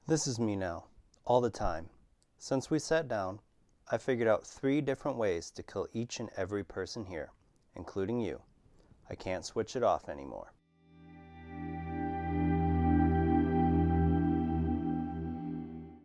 This is me now, all the time. Since we sat down, I figured out 3 different ways to kill each and every person here, including you. I can't switch it off anymore.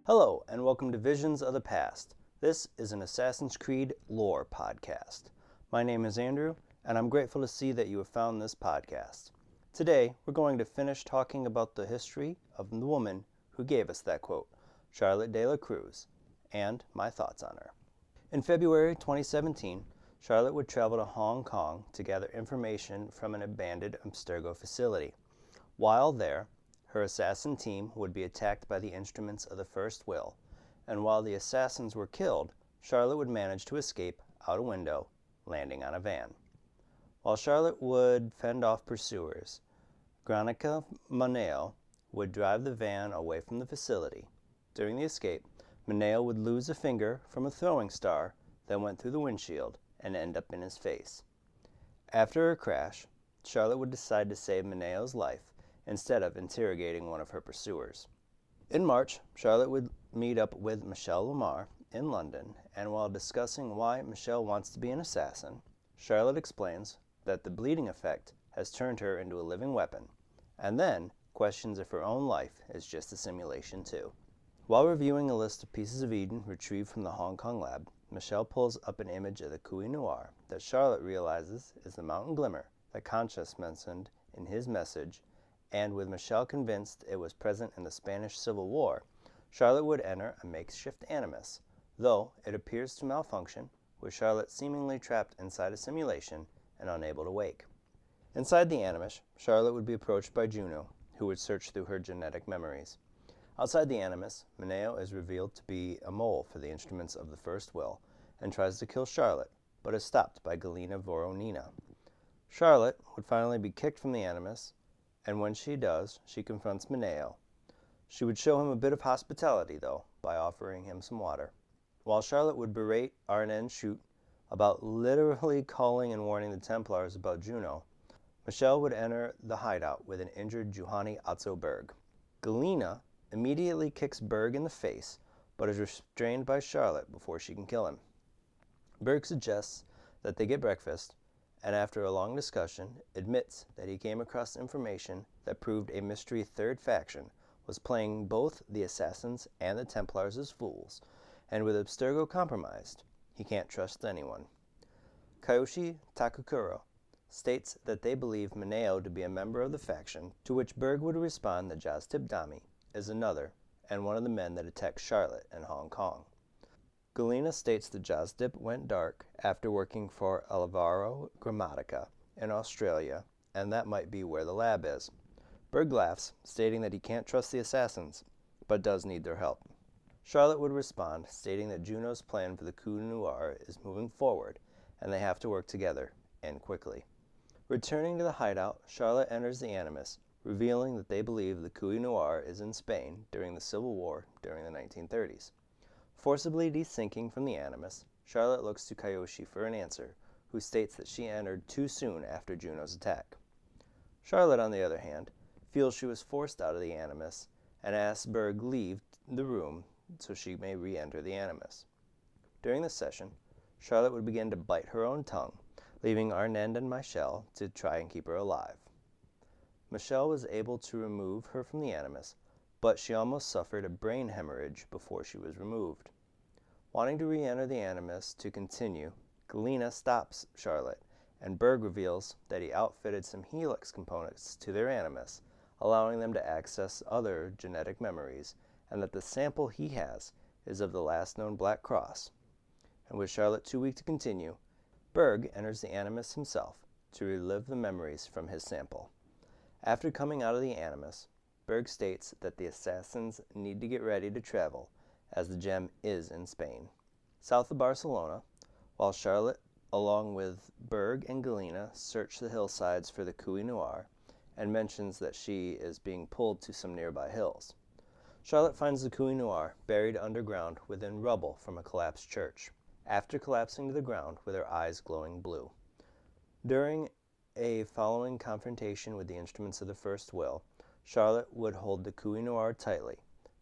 Hello, and welcome to Visions of the Past. This is an Assassin's Creed lore podcast. My name is Andrew, and I'm grateful to see that you have found this podcast. Today, we're going to finish talking about the history of the woman who gave us that quote, Charlotte de la Cruz, and my thoughts on her. In February 2017, Charlotte would travel to Hong Kong to gather information from an abandoned Abstergo facility. While there, her assassin team would be attacked by the instruments of the First Will, and while the assassins were killed, Charlotte would manage to escape out a window, landing on a van. While Charlotte would fend off pursuers, Granica Maneo would drive the van away from the facility. During the escape, Maneo would lose a finger from a throwing star that went through the windshield and end up in his face. After her crash, Charlotte would decide to save Maneo's life instead of interrogating one of her pursuers. In March, Charlotte would meet up with Michelle Lamar in London, and while discussing why Michelle wants to be an assassin, Charlotte explains that the bleeding effect has turned her into a living weapon, and then questions if her own life is just a simulation too. While reviewing a list of pieces of Eden retrieved from the Hong Kong lab, Michelle pulls up an image of the Kui Noir that Charlotte realizes is the mountain glimmer that Conchas mentioned in his message, and with Michelle convinced it was present in the Spanish Civil War, Charlotte would enter a makeshift animus, though it appears to malfunction, with Charlotte seemingly trapped inside a simulation and unable to wake. Inside the animus, Charlotte would be approached by Juno, who would search through her genetic memories. Outside the animus, Maneo is revealed to be a mole for the instruments of the First Will and tries to kill Charlotte, but is stopped by Galina Voronina. Charlotte would finally be kicked from the animus, and when she does, she confronts Maneo. She would show him a bit of hospitality, though, by offering him some water. While Charlotte would berate Arnen Schutt about literally calling and warning the Templars about Juno, Michelle would enter the hideout with an injured Juhani Atzo Berg. Galina immediately kicks Berg in the face, but is restrained by Charlotte before she can kill him. Berg suggests that they get breakfast, and after a long discussion, admits that he came across information that proved a mystery third faction was playing both the Assassins and the Templars as fools, and with Abstergo compromised, he can't trust anyone. Kyoshi Takakura states that they believe Maneo to be a member of the faction, to which Berg would respond that Jaztib Dami is another, and one of the men that attacked Charlotte in Hong Kong. Galina states that Jaztib went dark after working for Alvaro Grammatica in Australia, and that might be where the lab is. Berg laughs, stating that he can't trust the assassins, but does need their help. Charlotte would respond, stating that Juno's plan for the coup noir is moving forward, and they have to work together, and quickly. Returning to the hideout, Charlotte enters the animus, revealing that they believe the coup noir is in Spain during the Civil War during the 1930s. Forcibly desyncing from the animus, Charlotte looks to Kyoshi for an answer, who states that she entered too soon after Juno's attack. Charlotte, on the other hand, feels she was forced out of the animus and asks Berg leave the room so she may re-enter the animus. During this session, Charlotte would begin to bite her own tongue, leaving Arnend and Michelle to try and keep her alive. Michelle was able to remove her from the animus, but she almost suffered a brain hemorrhage before she was removed. Wanting to re-enter the animus to continue, Galina stops Charlotte, and Berg reveals that he outfitted some helix components to their animus, allowing them to access other genetic memories, and that the sample he has is of the last known Black Cross. And with Charlotte too weak to continue, Berg enters the animus himself to relive the memories from his sample. After coming out of the animus, Berg states that the assassins need to get ready to travel, as the gem is in Spain. South of Barcelona, while Charlotte, along with Berg and Galina, search the hillsides for the Kui Noir, and mentions that she is being pulled to some nearby hills. Charlotte finds the Kui Noir buried underground within rubble from a collapsed church, after collapsing to the ground with her eyes glowing blue. During a following confrontation with the instruments of the First Will, Charlotte would hold the Kui Noir tightly,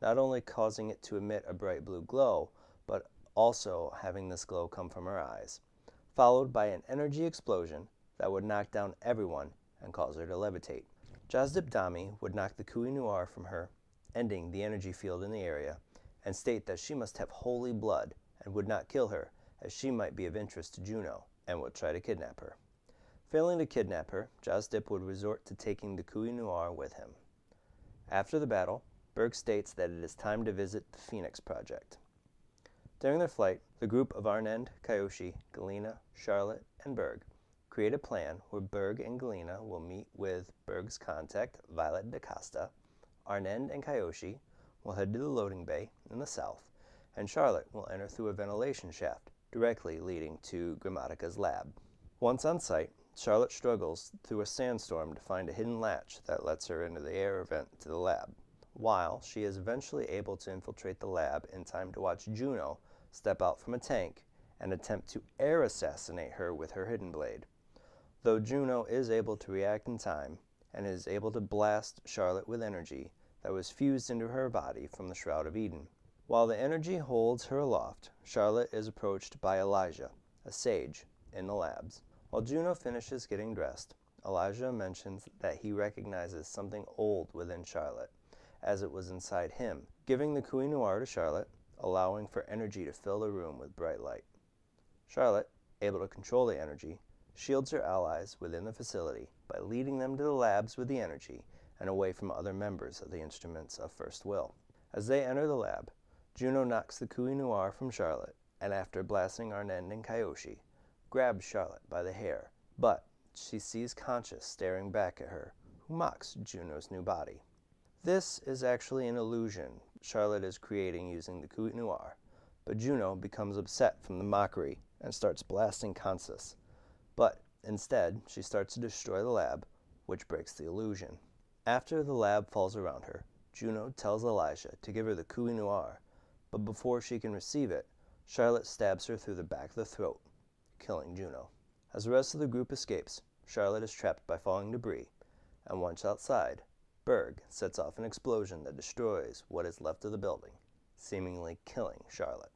not only causing it to emit a bright blue glow, but also having this glow come from her eyes, followed by an energy explosion that would knock down everyone and cause her to levitate. Jazdip Dami would knock the Kui Noir from her, ending the energy field in the area, and state that she must have holy blood and would not kill her, as she might be of interest to Juno and would try to kidnap her. Failing to kidnap her, Jazdip would resort to taking the Kui Noir with him. After the battle, Berg states that it is time to visit the Phoenix Project. During their flight, the group of Arnend, Kyoshi, Galena, Charlotte, and Berg create a plan where Berg and Galena will meet with Berg's contact, Violet DaCosta. Arnend and Kyoshi will head to the loading bay in the south, and Charlotte will enter through a ventilation shaft directly leading to Grammatica's lab. Once on site, Charlotte struggles through a sandstorm to find a hidden latch that lets her into the air vent to the lab, while she is eventually able to infiltrate the lab in time to watch Juno step out from a tank and attempt to air assassinate her with her hidden blade. Though Juno is able to react in time and is able to blast Charlotte with energy that was fused into her body from the Shroud of Eden. While the energy holds her aloft, Charlotte is approached by Elijah, a sage, in the labs. While Juno finishes getting dressed, Elijah mentions that he recognizes something old within Charlotte, as it was inside him, giving the Kui Noir to Charlotte, allowing for energy to fill the room with bright light. Charlotte, able to control the energy, shields her allies within the facility by leading them to the labs with the energy and away from other members of the Instruments of First Will. As they enter the lab, Juno knocks the Kui Noir from Charlotte, and after blasting Arnend and Kyoshi, grabs Charlotte by the hair, but she sees Conscious staring back at her, who mocks Juno's new body. This is actually an illusion Charlotte is creating using the Kui Noir, but Juno becomes upset from the mockery and starts blasting Conscious. But instead, she starts to destroy the lab, which breaks the illusion. After the lab falls around her, Juno tells Elijah to give her the Kui Noir, but before she can receive it, Charlotte stabs her through the back of the throat, killing Juno. As the rest of the group escapes, Charlotte is trapped by falling debris, and once outside, Berg sets off an explosion that destroys what is left of the building, seemingly killing Charlotte.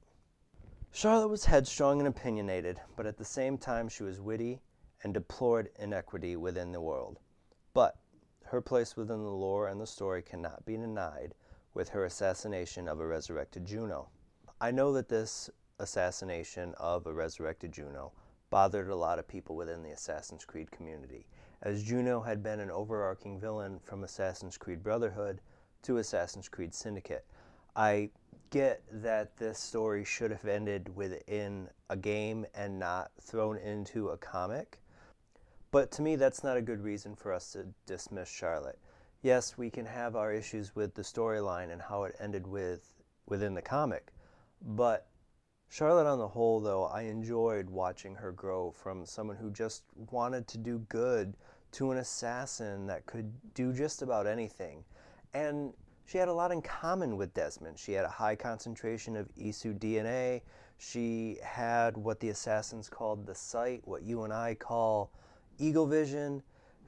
Charlotte was headstrong and opinionated, but at the same time she was witty and deplored inequity within the world. But her place within the lore and the story cannot be denied with her assassination of a resurrected Juno. I know that this assassination of a resurrected Juno bothered a lot of people within the Assassin's Creed community, as Juno had been an overarching villain from Assassin's Creed Brotherhood to Assassin's Creed Syndicate. I get that this story should have ended within a game and not thrown into a comic, but to me that's not a good reason for us to dismiss Charlotte. Yes, we can have our issues with the storyline and how it ended within the comic, but Charlotte on the whole, though, I enjoyed watching her grow from someone who just wanted to do good to an assassin that could do just about anything. And she had a lot in common with Desmond. She had a high concentration of Isu DNA. She had what the assassins called the sight, what you and I call eagle vision.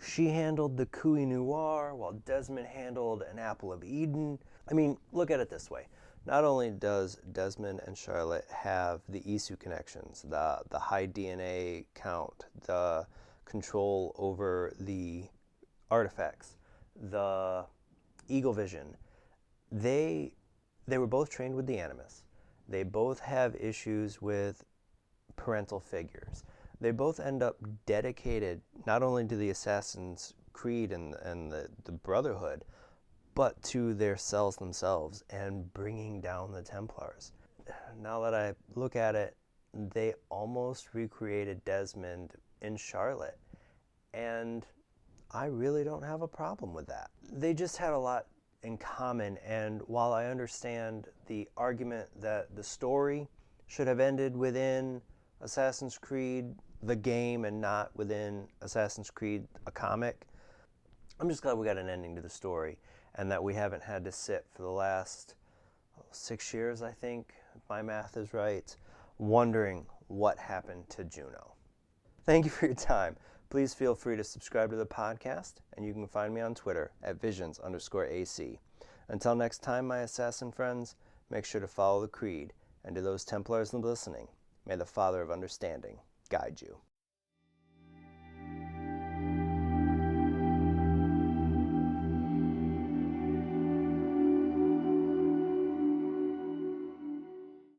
She handled the Kui Noir, while Desmond handled an Apple of Eden. I mean, look at it this way. Not only does Desmond and Charlotte have the Isu connections, the high DNA count, the control over the artifacts, the eagle vision, they were both trained with the Animus. They both have issues with parental figures. They both end up dedicated not only to the Assassin's Creed and the Brotherhood, but to their cells themselves and bringing down the Templars. Now that I look at it, they almost recreated Desmond in Charlotte, and I really don't have a problem with that. They just had a lot in common, and while I understand the argument that the story should have ended within Assassin's Creed, the game, and not within Assassin's Creed, a comic, I'm just glad we got an ending to the story, and that we haven't had to sit for the last 6 years, I think, if my math is right, wondering what happened to Juno. Thank you for your time. Please feel free to subscribe to the podcast, and you can find me on Twitter at visions_AC. Until next time, my assassin friends, make sure to follow the creed, and to those Templars listening, may the Father of Understanding guide you.